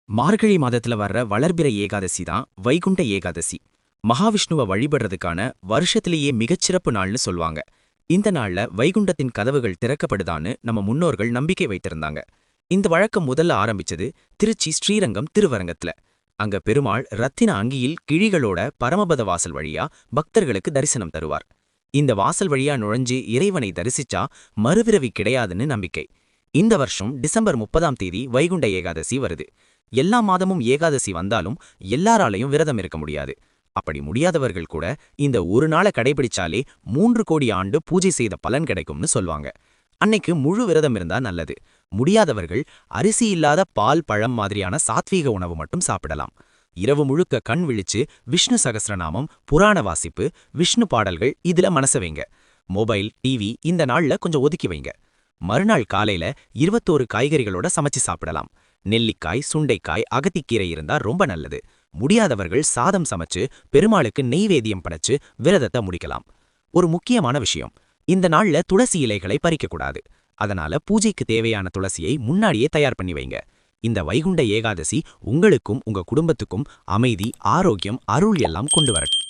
மார்கழி மாதத்துல வர்ற வளர்பிறை ஏகாதசி தான் வைகுண்ட ஏகாதசி. மகாவிஷ்ணுவை வழிபடுறதுக்கான வருஷத்திலேயே மிகச்சிறப்பு நாள்னு சொல்வாங்க. இந்த நாள்ல வைகுண்டத்தின் கதவுகள் திறக்கப்படுதான்னு நம்ம முன்னோர்கள் நம்பிக்கை வைத்திருந்தாங்க. இந்த வழக்கம் முதல்ல ஆரம்பிச்சது திருச்சி ஸ்ரீரங்கம் திருவரங்கத்துல. அங்க பெருமாள் ரத்தின அங்கியில் கிழிகளோட பரமபத வாசல் வழியா பக்தர்களுக்கு தரிசனம் தருவார். இந்த வாசல் வழியா நுழைஞ்சு இறைவனை தரிசிச்சா மறுபிறவி கிடையாதுன்னு நம்பிக்கை. இந்த வருஷம் டிசம்பர் 30ஆம் தேதி வைகுண்ட ஏகாதசி வருது. எல்லா மாதமும் ஏகாதசி வந்தாலும் எல்லாராலையும் விரதம் இருக்க முடியாது. அப்படி முடியாதவர்கள் கூட இந்த ஒரு நாளை கடைபிடிச்சாலே 3 கோடி ஆண்டு பூஜை செய்த பலன் கிடைக்கும்னு சொல்வாங்க. அன்னைக்கு முழு விரதம் இருந்தா நல்லது. முடியாதவர்கள் அரிசி இல்லாத பால் பழம் மாதிரியான சாத்வீக உணவு மட்டும் சாப்பிடலாம். இரவு முழுக்க கண் விழிச்சு விஷ்ணு சகஸ்ரநாமம், புராண வாசிப்பு, விஷ்ணு பாடல்கள் இதுல மனச வைங்க. மொபைல், டிவி இந்த நாள்ல கொஞ்சம் ஒதுக்கி வைங்க. மறுநாள் காலையில 21 காய்கறிகளோட சமைச்சு சாப்பிடலாம். நெல்லிக்காய், சுண்டைக்காய், அகத்திக்கீரை இருந்தா ரொம்ப நல்லது. முடியாதவர்கள் சாதம் சமைச்சு பெருமாளுக்கு நெய்வேத்தியம் படைச்சு விரதத்தை முடிக்கலாம். ஒரு முக்கியமான விஷயம், இந்த நாள்ல துளசி இலைகளை பறிக்கக்கூடாது. அதனால பூஜைக்கு தேவையான துளசியை முன்னாடியே தயார் பண்ணி வைங்க. இந்த வைகுண்ட ஏகாதசி உங்களுக்கும் உங்க குடும்பத்துக்கும் அமைதி, ஆரோக்கியம், அருள் எல்லாம் கொண்டு வரட்டும்.